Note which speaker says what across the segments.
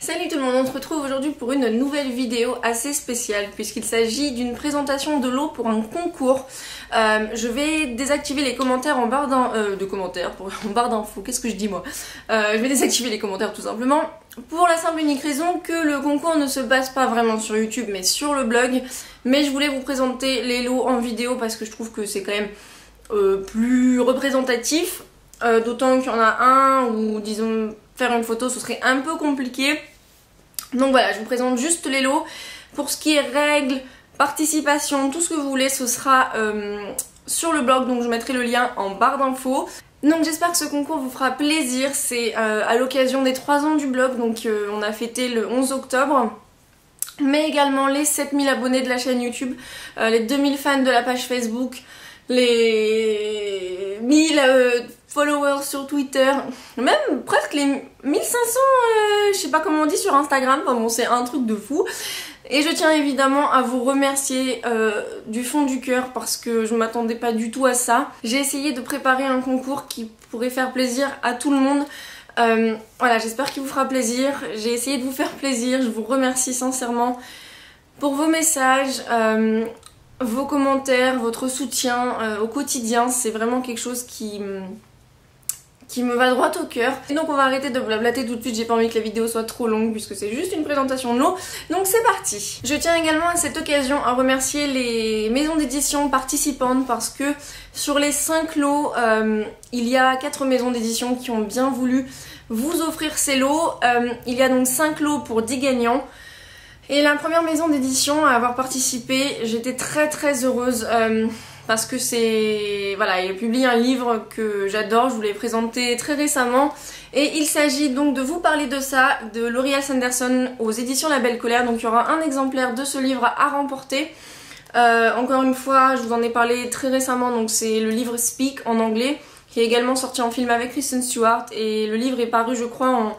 Speaker 1: Salut tout le monde, on se retrouve aujourd'hui pour une nouvelle vidéo assez spéciale puisqu'il s'agit d'une présentation de lot pour un concours. Je vais désactiver les commentaires en barre d'infos, qu'est-ce que je dis moi Je vais désactiver les commentaires tout simplement pour la simple et unique raison que le concours ne se base pas vraiment sur YouTube mais sur le blog. Mais je voulais vous présenter les lots en vidéo parce que je trouve que c'est quand même plus représentatif. D'autant qu'il y en a un où, disons, faire une photo ce serait un peu compliqué. Donc voilà, je vous présente juste les lots. Pour ce qui est règles, participation, tout ce que vous voulez, ce sera sur le blog. Donc je mettrai le lien en barre d'infos. Donc j'espère que ce concours vous fera plaisir. C'est à l'occasion des 3 ans du blog. Donc on a fêté le 11 octobre. Mais également les 7000 abonnés de la chaîne YouTube, les 2000 fans de la page Facebook, les 1000 followers sur Twitter, même presque les 1500, je sais pas comment on dit, sur Instagram. Enfin bon, c'est un truc de fou. Et je tiens évidemment à vous remercier du fond du cœur parce que je m'attendais pas du tout à ça. J'ai essayé de préparer un concours qui pourrait faire plaisir à tout le monde. Voilà, j'espère qu'il vous fera plaisir. J'ai essayé de vous faire plaisir. Je vous remercie sincèrement pour vos messages, vos commentaires, votre soutien au quotidien. C'est vraiment quelque chose qui me va droit au cœur. Et donc on va arrêter de blablater tout de suite, j'ai pas envie que la vidéo soit trop longue puisque c'est juste une présentation de lot. Donc c'est parti. Je tiens également à cette occasion à remercier les maisons d'édition participantes parce que sur les 5 lots, il y a 4 maisons d'édition qui ont bien voulu vous offrir ces lots. Il y a donc 5 lots pour 10 gagnants. Et la première maison d'édition à avoir participé, j'étais très heureuse. Parce que c'est... Voilà, il publie un livre que j'adore, je vous l'ai présenté très récemment. Et il s'agit donc de vous parler de ça, de L'Oréal Sanderson aux éditions La Belle Colère. Donc il y aura un exemplaire de ce livre à remporter. Encore une fois, je vous en ai parlé très récemment, donc c'est le livre Speak en anglais, qui est également sorti en film avec Kristen Stewart. Et le livre est paru, je crois, en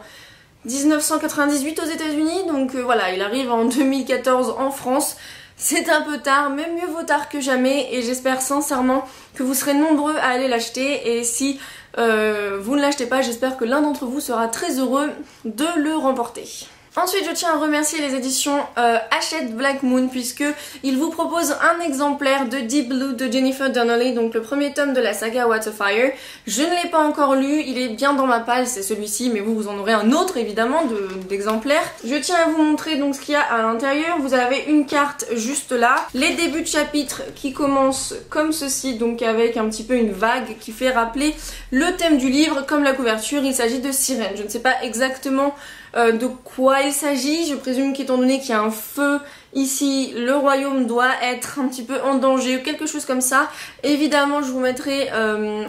Speaker 1: 1998 aux États-Unis. Donc voilà, il arrive en 2014 en France. C'est un peu tard, mais mieux vaut tard que jamais et j'espère sincèrement que vous serez nombreux à aller l'acheter et si vous ne l'achetez pas, j'espère que l'un d'entre vous sera très heureux de le remporter. Ensuite, je tiens à remercier les éditions Hachette Black Moon puisque ils vous proposent un exemplaire de Deep Blue de Jennifer Donnelly, donc le premier tome de la saga What a Fire. Je ne l'ai pas encore lu, il est bien dans ma palle, c'est celui-ci, mais vous en aurez un autre évidemment d'exemplaires. Je tiens à vous montrer donc ce qu'il y a à l'intérieur. Vous avez une carte juste là, les débuts de chapitre qui commencent comme ceci, donc avec un petit peu une vague qui fait rappeler le thème du livre comme la couverture. Il s'agit de sirènes. Je ne sais pas exactement de quoi il s'agit, je présume qu'étant donné qu'il y a un feu ici, le royaume doit être un petit peu en danger ou quelque chose comme ça. Évidemment, je vous mettrai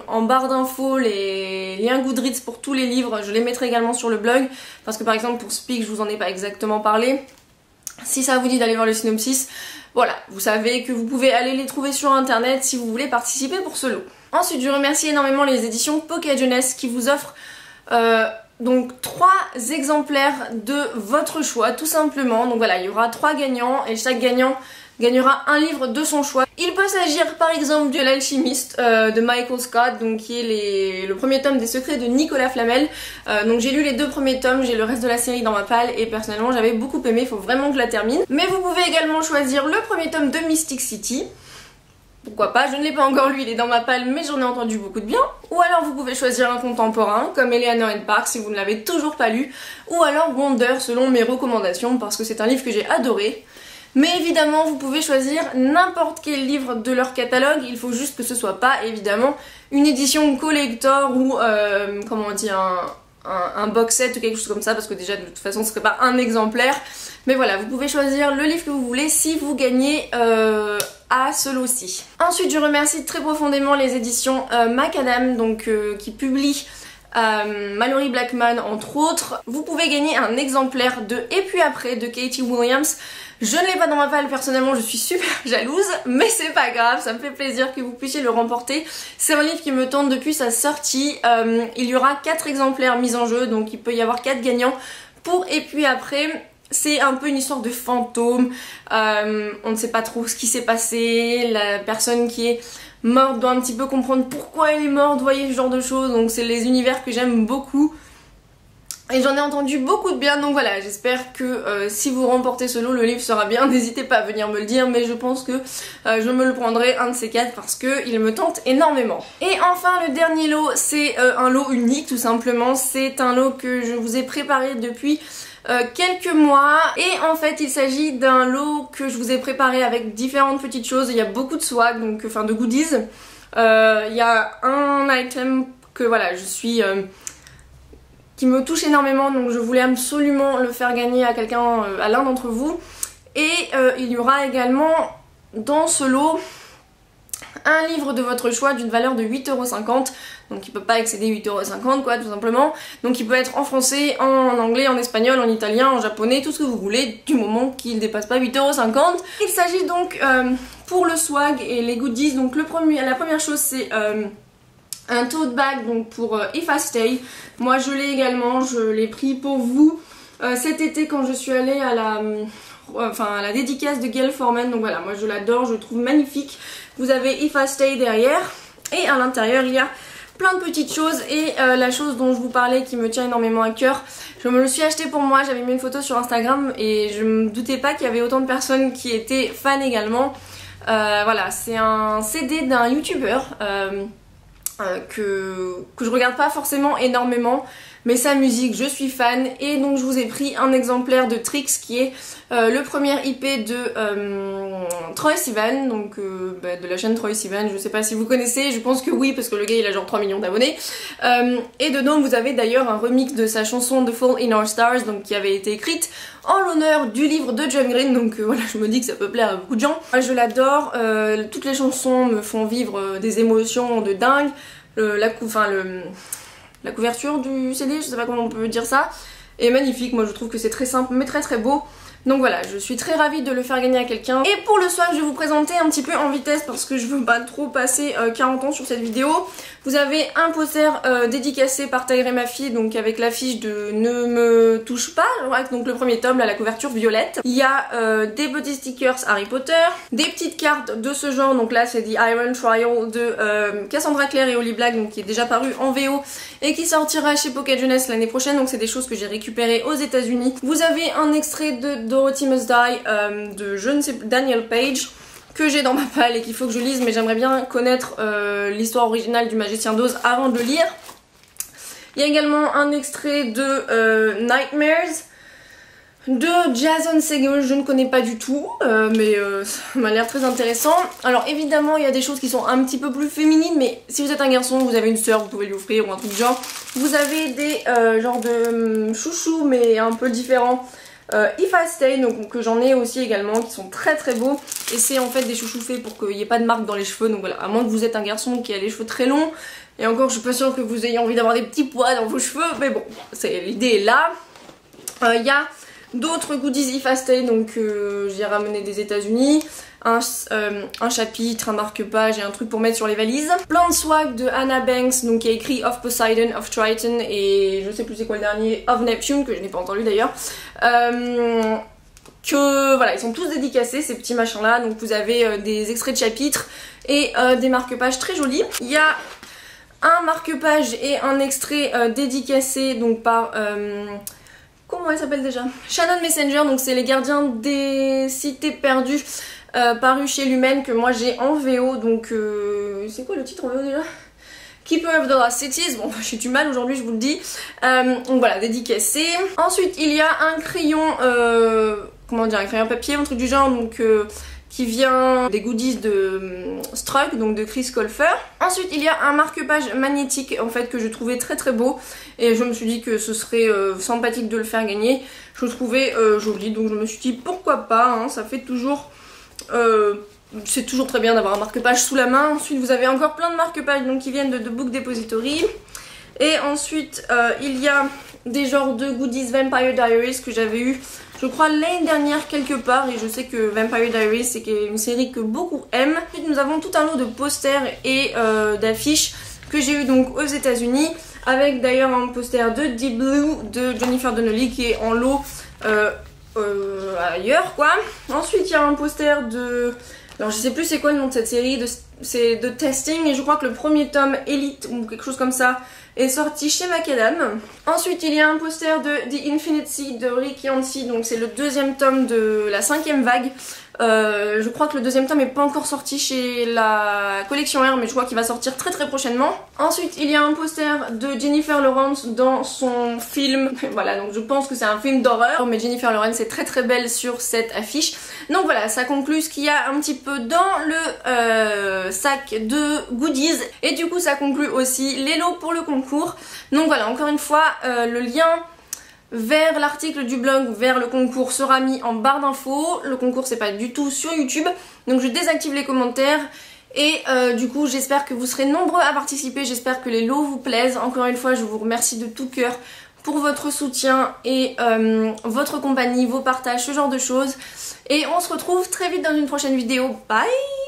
Speaker 1: en barre d'infos les liens Goodreads pour tous les livres, je les mettrai également sur le blog, parce que par exemple pour Speak, je vous en ai pas exactement parlé. Si ça vous dit d'aller voir le synopsis, voilà, vous savez que vous pouvez aller les trouver sur internet si vous voulez participer pour ce lot. Ensuite, je remercie énormément les éditions Pocket Jeunesse qui vous offrent donc 3 exemplaires de votre choix tout simplement. Donc voilà, il y aura 3 gagnants et chaque gagnant gagnera un livre de son choix. Il peut s'agir par exemple de L'Alchimiste de Michael Scott, donc qui est le premier tome des secrets de Nicolas Flamel. Donc j'ai lu les 2 premiers tomes, j'ai le reste de la série dans ma palle et personnellement j'avais beaucoup aimé, il faut vraiment que je la termine. Mais vous pouvez également choisir le premier tome de Mystic City. Pourquoi pas, je ne l'ai pas encore lu, il est dans ma palle mais j'en ai entendu beaucoup de bien. Ou alors vous pouvez choisir un contemporain comme Eleanor and Park si vous ne l'avez toujours pas lu. Ou alors Wonder selon mes recommandations parce que c'est un livre que j'ai adoré. Mais évidemment vous pouvez choisir n'importe quel livre de leur catalogue, il faut juste que ce soit pas évidemment une édition collector ou comment on dit, un box set ou quelque chose comme ça parce que déjà de toute façon ce serait pas un exemplaire. Mais voilà, vous pouvez choisir le livre que vous voulez si vous gagnez à ce lot-ci. Ensuite, je remercie très profondément les éditions Macadam, donc qui publient Mallory Blackman entre autres. Vous pouvez gagner un exemplaire de Et puis après de Katie Williams. Je ne l'ai pas dans ma palle personnellement, je suis super jalouse, mais c'est pas grave, ça me fait plaisir que vous puissiez le remporter. C'est un livre qui me tente depuis sa sortie. Il y aura 4 exemplaires mis en jeu, donc il peut y avoir 4 gagnants pour Et puis après. C'est un peu une histoire de fantôme, on ne sait pas trop ce qui s'est passé, la personne qui est morte doit un petit peu comprendre pourquoi elle est morte, vous voyez, ce genre de choses, donc c'est les univers que j'aime beaucoup. Et j'en ai entendu beaucoup de bien, donc voilà, j'espère que si vous remportez ce lot, le livre sera bien. N'hésitez pas à venir me le dire, mais je pense que je me le prendrai un de ces quatre parce qu'il me tente énormément. Et enfin, le dernier lot, c'est un lot unique tout simplement. C'est un lot que je vous ai préparé depuis quelques mois, et en fait il s'agit d'un lot que je vous ai préparé avec différentes petites choses. Il y a beaucoup de swag, donc enfin de goodies. Il y a un item que voilà, je suis... qui me touche énormément, donc je voulais absolument le faire gagner à quelqu'un, à l'un d'entre vous. Et il y aura également dans ce lot un livre de votre choix d'une valeur de 8,50€, donc il peut pas excéder 8,50€ quoi, tout simplement. Donc il peut être en français, en anglais, en espagnol, en italien, en japonais, tout ce que vous voulez, du moment qu'il ne dépasse pas 8,50€. Il s'agit donc pour le swag et les goodies, donc la première chose c'est un tote bag, donc pour If I Stay. Moi je l'ai également, je l'ai pris pour vous cet été quand je suis allée à la dédicace de Gayle Forman. Donc voilà, moi je l'adore, je le trouve magnifique. Vous avez If I Stay derrière, et à l'intérieur il y a plein de petites choses. Et la chose dont je vous parlais qui me tient énormément à cœur, je me le suis acheté pour moi. J'avais mis une photo sur Instagram et je me doutais pas qu'il y avait autant de personnes qui étaient fans également. Voilà, c'est un CD d'un youtubeur que je regarde pas forcément énormément, mais sa musique je suis fan, et donc je vous ai pris un exemplaire de Trix qui est le premier IP de Troye Sivan, donc de la chaîne Troye Sivan. Je sais pas si vous connaissez, je pense que oui parce que le gars il a genre 3 millions d'abonnés, et dedans vous avez d'ailleurs un remix de sa chanson The Fall in Our Stars, donc qui avait été écrite en l'honneur du livre de John Green. Donc voilà, je me dis que ça peut plaire à beaucoup de gens. Moi je l'adore, toutes les chansons me font vivre des émotions de dingue. La couverture du CD, je sais pas comment on peut dire ça, est magnifique. Moi je trouve que c'est très simple mais très très beau. Donc voilà, je suis très ravie de le faire gagner à quelqu'un. Et pour le soir, je vais vous présenter un petit peu en vitesse parce que je veux pas trop passer 40 ans sur cette vidéo. Vous avez un poster dédicacé par Taïré ma fille, donc avec l'affiche de Ne me touche pas, donc le premier tome, là, la couverture violette. Il y a des petits stickers Harry Potter, des petites cartes de ce genre, donc là c'est The Iron Trial de Cassandra Clare et Holly Black, donc qui est déjà paru en VO et qui sortira chez Pocket Jeunesse l'année prochaine, donc c'est des choses que j'ai récupérées aux États-Unis. Vous avez un extrait de Dorothy Must Die de je ne sais plus, Daniel Page, que j'ai dans ma palle et qu'il faut que je lise, mais j'aimerais bien connaître l'histoire originale du Magicien d'Oz avant de le lire. Il y a également un extrait de Nightmares de Jason Segel, je ne connais pas du tout, mais ça m'a l'air très intéressant. Alors évidemment il y a des choses qui sont un petit peu plus féminines, mais si vous êtes un garçon, vous avez une sœur, vous pouvez lui offrir ou un truc du genre. Vous avez des genres de chouchous mais un peu différents. If I Stay, donc que j'en ai aussi également, qui sont très très beaux, et c'est en fait des chouchous faits pour qu'il n'y ait pas de marque dans les cheveux. Donc voilà, à moins que vous êtes un garçon qui a les cheveux très longs, et encore je suis pas sûre que vous ayez envie d'avoir des petits pois dans vos cheveux, mais bon, l'idée est là. Il y a d'autres goodies If I Stay, donc j'ai ramené des États-Unis. Un chapitre, un marque-page et un truc pour mettre sur les valises. Plein de swag de Anna Banks, donc qui a écrit Of Poseidon, Of Triton et je sais plus c'est quoi le dernier, Of Neptune, que je n'ai pas entendu d'ailleurs. Que voilà, ils sont tous dédicacés ces petits machins là, donc vous avez des extraits de chapitres et des marque-pages très jolis. Il y a un marque-page et un extrait dédicacé donc par... comment elle s'appelle déjà? Shannon Messenger, donc c'est les gardiens des cités perdues. Paru chez Lumen, que moi j'ai en VO, donc c'est quoi le titre en VO déjà? Keeper of the Lost Cities. Bon, je suis du mal aujourd'hui, je vous le dis. Donc voilà, dédicacé. Ensuite il y a un crayon, comment dire, un crayon papier, un truc du genre, donc qui vient des goodies de Struck, donc de Chris Colfer. Ensuite il y a un marque-page magnétique en fait que je trouvais très très beau, et je me suis dit que ce serait sympathique de le faire gagner. Je le trouvais joli, donc je me suis dit pourquoi pas, hein, ça fait toujours... c'est toujours très bien d'avoir un marque-page sous la main. Ensuite vous avez encore plein de marque-pages donc qui viennent de Book Depository. Et ensuite il y a des genres de goodies Vampire Diaries que j'avais eu je crois l'année dernière quelque part, et je sais que Vampire Diaries c'est une série que beaucoup aiment. Ensuite nous avons tout un lot de posters et d'affiches que j'ai eu donc aux États-Unis, avec d'ailleurs un poster de Deep Blue de Jennifer Donnelly qui est en lot ailleurs quoi. Ensuite il y a un poster de... alors je sais plus c'est quoi le nom de cette série, de c'est de testing et je crois que le premier tome Elite ou quelque chose comme ça est sorti chez Macadam. Ensuite il y a un poster de The Infinite Sea de Rick Yancey, donc c'est le deuxième tome de la 5e vague. Je crois que le deuxième tome n'est pas encore sorti chez la collection R, mais je crois qu'il va sortir très prochainement. Ensuite il y a un poster de Jennifer Lawrence dans son film, voilà, donc je pense que c'est un film d'horreur, mais Jennifer Lawrence est très belle sur cette affiche. Donc voilà, ça conclut ce qu'il y a un petit peu dans le sac de goodies, et du coup ça conclut aussi les lots pour le concours. Donc voilà, encore une fois, le lien vers l'article du blog, vers le concours sera mis en barre d'infos. Le concours c'est pas du tout sur YouTube, donc je désactive les commentaires. Et du coup j'espère que vous serez nombreux à participer, j'espère que les lots vous plaisent. Encore une fois je vous remercie de tout cœur pour votre soutien et votre compagnie, vos partages, ce genre de choses. Et on se retrouve très vite dans une prochaine vidéo. Bye!